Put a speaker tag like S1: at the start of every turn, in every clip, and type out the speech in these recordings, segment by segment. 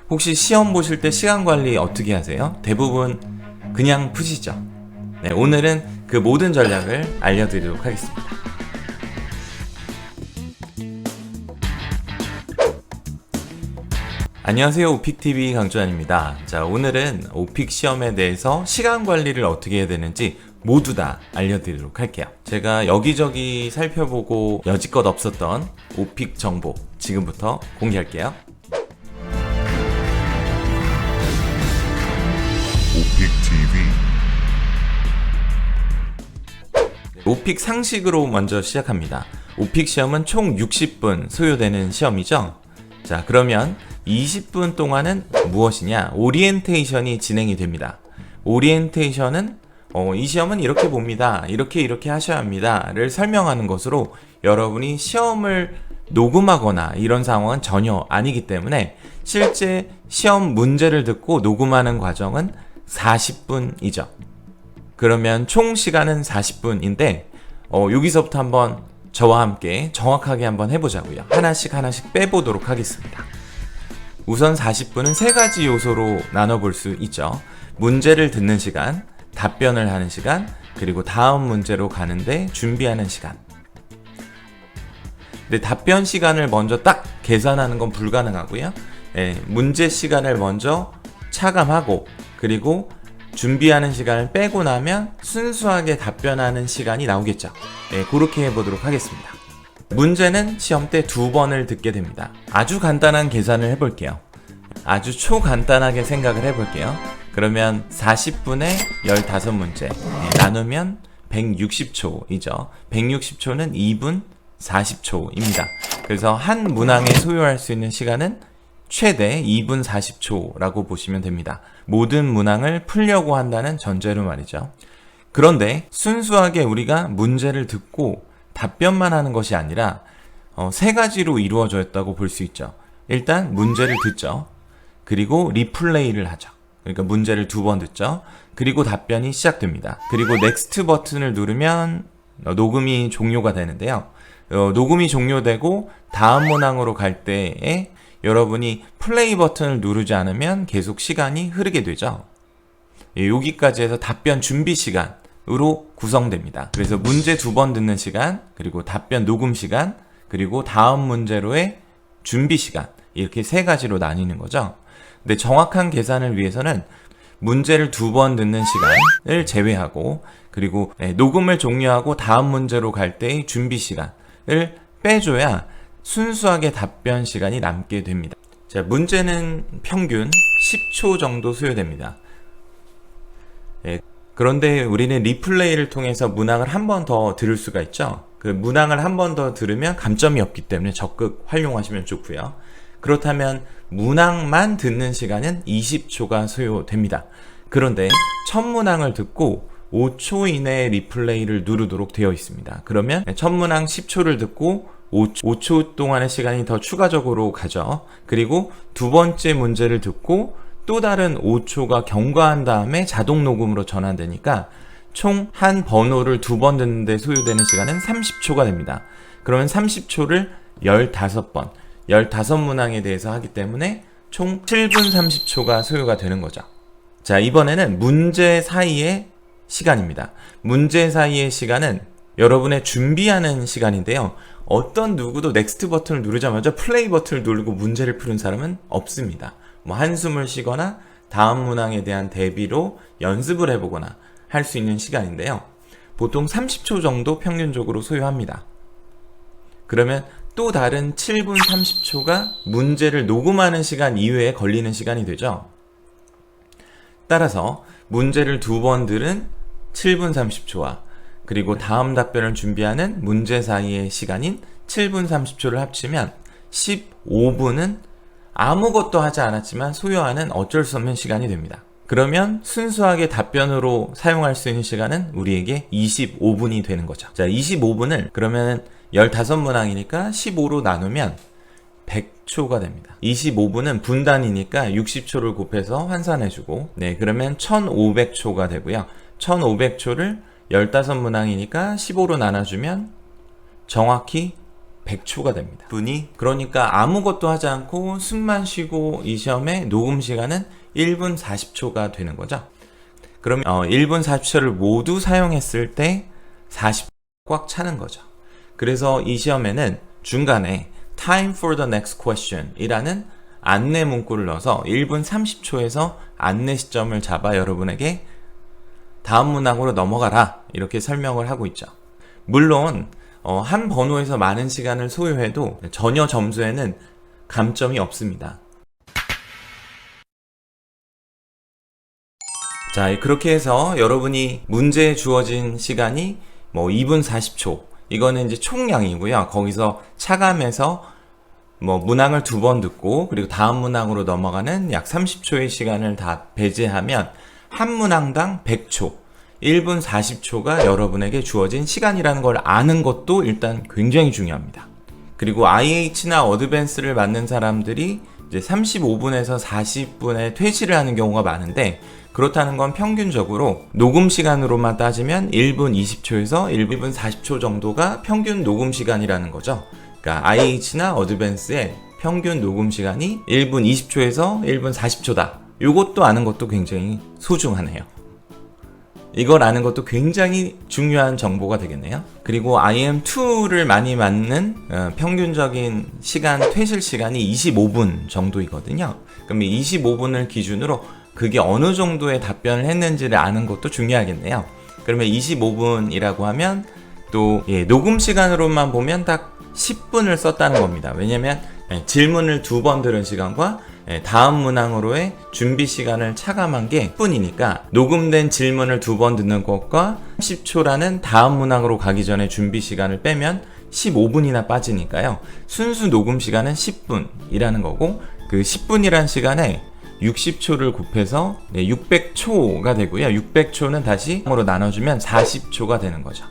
S1: 혹시 시험 보실 때 시간 관리 어떻게 하세요? 대부분 그냥 푸시죠. 네, 오늘은 그 모든 전략을 알려드리도록 하겠습니다. 안녕하세요, 오픽TV 강주환입니다. 자, 오늘은 오픽 시험에 대해서 시간 관리를 어떻게 해야 되는지 모두 다 알려드리도록 할게요. 제가 여기저기 살펴보고 여지껏 없었던 오픽 정보 지금부터 공개할게요. 오픽 상식으로 먼저 시작합니다. 오픽 시험은 총 60분 소요되는 시험이죠. 자, 그러면 20분 동안은 무엇이냐? 오리엔테이션이 진행이 됩니다. 오리엔테이션은 이 시험은 이렇게 봅니다. 이렇게 하셔야 합니다. 를 설명하는 것으로 여러분이 시험을 녹음하거나 이런 상황은 전혀 아니기 때문에 실제 시험 문제를 듣고 녹음하는 과정은 40분이죠. 그러면 총 시간은 40분인데 여기서부터 한번 저와 함께 정확하게 한번 해보자고요. 하나씩 빼보도록 하겠습니다. 우선 40분은 세 가지 요소로 나눠볼 수 있죠. 문제를 듣는 시간, 답변을 하는 시간, 그리고 다음 문제로 가는데 준비하는 시간. 근데 답변 시간을 먼저 딱 계산하는 건 불가능하고요. 문제 시간을 먼저 차감하고 그리고 준비하는 시간을 빼고 나면 순수하게 답변하는 시간이 나오겠죠. 그렇게 해보도록 하겠습니다. 문제는 시험 때 2번을 듣게 됩니다. 아주 간단한 계산을 해볼게요. 아주 초간단하게 생각을 해볼게요. 그러면 40분에 15문제 나누면 160초이죠. 160초는 2분 40초입니다. 그래서 한 문항에 소요할 수 있는 시간은 최대 2분 40초라고 보시면 됩니다. 모든 문항을 풀려고 한다는 전제로 말이죠. 그런데 순수하게 우리가 문제를 듣고 답변만 하는 것이 아니라 세 가지로 이루어져 있다고 볼 수 있죠. 일단 문제를 듣죠. 그리고 리플레이를 하죠. 그러니까 문제를 2번 듣죠. 그리고 답변이 시작됩니다. 그리고 넥스트 버튼을 누르면 녹음이 종료가 되는데요. 녹음이 종료되고 다음 문항으로 갈 때에 여러분이 플레이 버튼을 누르지 않으면 계속 시간이 흐르게 되죠. 여기까지 해서 답변 준비 시간으로 구성됩니다. 그래서 문제 2번 듣는 시간, 그리고 답변 녹음 시간, 그리고 다음 문제로의 준비 시간, 이렇게 세 가지로 나뉘는 거죠. 근데 정확한 계산을 위해서는 문제를 2번 듣는 시간을 제외하고 그리고 녹음을 종료하고 다음 문제로 갈 때의 준비 시간을 빼줘야 순수하게 답변 시간이 남게 됩니다. 자, 문제는 평균 10초 정도 소요됩니다. 그런데 우리는 리플레이를 통해서 문항을 한 번 더 들을 수가 있죠. 그 문항을 한 번 더 들으면 감점이 없기 때문에 적극 활용하시면 좋고요. 그렇다면 문항만 듣는 시간은 20초가 소요됩니다. 그런데 첫 문항을 듣고 5초 이내에 리플레이를 누르도록 되어 있습니다. 그러면 첫 문항 10초를 듣고 5초 동안의 시간이 더 추가적으로 가죠. 그리고 두 번째 문제를 듣고 또 다른 5초가 경과한 다음에 자동 녹음으로 전환되니까 총 한 번호를 2번 듣는데 소요되는 시간은 30초가 됩니다. 그러면 30초를 15번, 15문항에 대해서 하기 때문에 총 7분 30초가 소요가 되는 거죠. 자, 이번에는 문제 사이의 시간입니다. 문제 사이의 시간은 여러분의 준비하는 시간인데요. 어떤 누구도 넥스트 버튼을 누르자마자 플레이 버튼을 누르고 문제를 푸는 사람은 없습니다. 한숨을 쉬거나 다음 문항에 대한 대비로 연습을 해보거나 할 수 있는 시간인데요. 보통 30초 정도 평균적으로 소요합니다. 그러면 또 다른 7분 30초가 문제를 녹음하는 시간 이외에 걸리는 시간이 되죠. 따라서 문제를 2번 들은 7분 30초와 그리고 다음 답변을 준비하는 문제 사이의 시간인 7분 30초를 합치면 15분은 아무것도 하지 않았지만 소요하는 어쩔 수 없는 시간이 됩니다. 그러면 순수하게 답변으로 사용할 수 있는 시간은 우리에게 25분이 되는 거죠. 자, 25분을 그러면 15문항이니까 15로 나누면 100초가 됩니다. 25분은 분단이니까 60초를 곱해서 환산해주고 그러면 1500초가 되고요. 1500초를 15문항이니까 15로 나눠주면 정확히 100초가 됩니다. 분이 그러니까 아무것도 하지 않고 숨만 쉬고 이 시험의 녹음 시간은 1분 40초가 되는 거죠. 그럼 1분 40초를 모두 사용했을 때 40초 꽉 차는 거죠. 그래서 이 시험에는 중간에 Time for the next question 이라는 안내 문구를 넣어서 1분 30초에서 안내 시점을 잡아 여러분에게 다음 문항으로 넘어가라 이렇게 설명을 하고 있죠. 물론 한 번호에서 많은 시간을 소요해도 전혀 점수에는 감점이 없습니다. 자, 그렇게 해서 여러분이 문제에 주어진 시간이 2분 40초 이거는 이제 총량이고요. 거기서 차감해서 문항을 2번 듣고 그리고 다음 문항으로 넘어가는 약 30초의 시간을 다 배제하면 한 문항당 100초 1분 40초가 여러분에게 주어진 시간이라는 걸 아는 것도 일단 굉장히 중요합니다. 그리고 IH나 어드밴스를 맞는 사람들이 이제 35분에서 40분에 퇴실을 하는 경우가 많은데 그렇다는 건 평균적으로 녹음 시간으로만 따지면 1분 20초에서 1분 40초 정도가 평균 녹음 시간이라는 거죠. 그러니까 IH나 어드밴스의 평균 녹음 시간이 1분 20초에서 1분 40초다. 이것도 아는 것도 굉장히 소중하네요. 이걸 아는 것도 굉장히 중요한 정보가 되겠네요. 그리고 IM2를 많이 맞는 평균적인 시간, 퇴실 시간이 25분 정도이거든요. 그럼 25분을 기준으로 그게 어느 정도의 답변을 했는지를 아는 것도 중요하겠네요. 그러면 25분이라고 하면 또 녹음 시간으로만 보면 딱 10분을 썼다는 겁니다. 왜냐면 질문을 2번 들은 시간과 다음 문항으로의 준비 시간을 차감한 게 10분이니까 녹음된 질문을 2번 듣는 것과 30초라는 다음 문항으로 가기 전에 준비 시간을 빼면 15분이나 빠지니까요. 순수 녹음 시간은 10분이라는 거고 그 10분이라는 시간에 60초를 곱해서 600초가 되고요. 600초는 다시 으로 나눠주면 40초가 되는 거죠.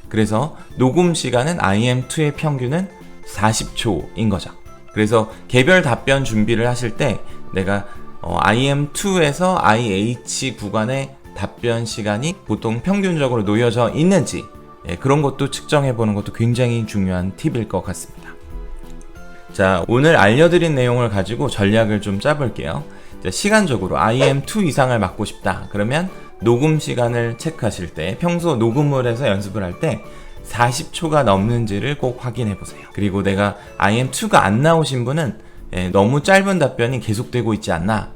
S1: 그래서 녹음 시간은 IM2의 평균은 40초인 거죠. 그래서 개별 답변 준비를 하실 때 내가 IM2에서 IH 구간의 답변 시간이 보통 평균적으로 놓여져 있는지 그런 것도 측정해 보는 것도 굉장히 중요한 팁일 것 같습니다. 자, 오늘 알려드린 내용을 가지고 전략을 좀 짜볼게요. 자, 시간적으로 IM2 이상을 맞고 싶다. 그러면 녹음 시간을 체크하실 때 평소 녹음을 해서 연습을 할 때 40초가 넘는지를 꼭 확인해 보세요. 그리고 내가 IM2가 안 나오신 분은 너무 짧은 답변이 계속되고 있지 않나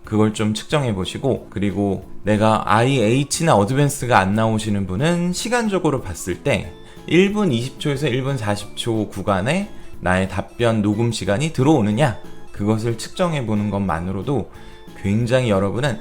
S1: 그걸 좀 측정해 보시고 그리고 내가 IH나 어드밴스가 안 나오시는 분은 시간적으로 봤을 때 1분 20초에서 1분 40초 구간에 나의 답변 녹음 시간이 들어오느냐 그것을 측정해 보는 것만으로도 굉장히 여러분은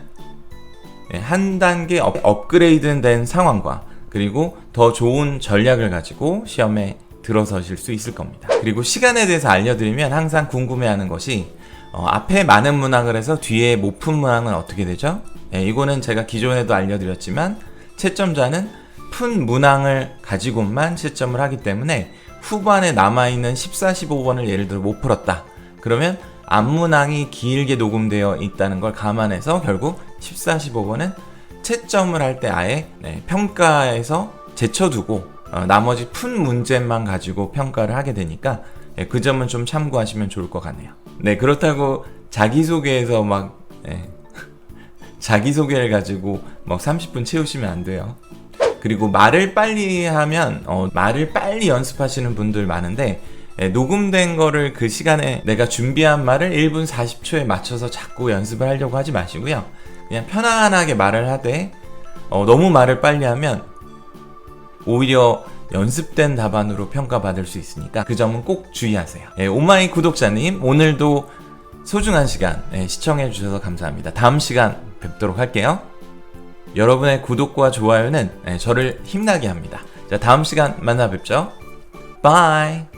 S1: 한 단계 업그레이드된 상황과 그리고 더 좋은 전략을 가지고 시험에 들어서실 수 있을 겁니다. 그리고 시간에 대해서 알려드리면 항상 궁금해하는 것이 앞에 많은 문항을 해서 뒤에 못 푼 문항은 어떻게 되죠? 이거는 제가 기존에도 알려드렸지만 채점자는 푼 문항을 가지고만 채점을 하기 때문에 후반에 남아있는 14, 15번을 예를 들어 못 풀었다. 그러면 앞문항이 길게 녹음되어 있다는 걸 감안해서 결국 14, 15번은 채점을 할 때 아예 평가에서 제쳐두고 나머지 푼 문제만 가지고 평가를 하게 되니까 그 점은 좀 참고하시면 좋을 것 같네요. 네, 그렇다고 자기소개에서 자기소개를 가지고 30분 채우시면 안 돼요. 그리고 말을 빨리 하면 말을 빨리 연습하시는 분들 많은데 녹음된 거를 그 시간에 내가 준비한 말을 1분 40초에 맞춰서 자꾸 연습을 하려고 하지 마시고요. 그냥 편안하게 말을 하되 너무 말을 빨리 하면 오히려 연습된 답안으로 평가받을 수 있으니까 그 점은 꼭 주의하세요. 오마이 구독자님, 오늘도 소중한 시간 시청해 주셔서 감사합니다. 다음 시간 뵙도록 할게요. 여러분의 구독과 좋아요는 저를 힘나게 합니다. 자, 다음 시간 만나 뵙죠. 바이.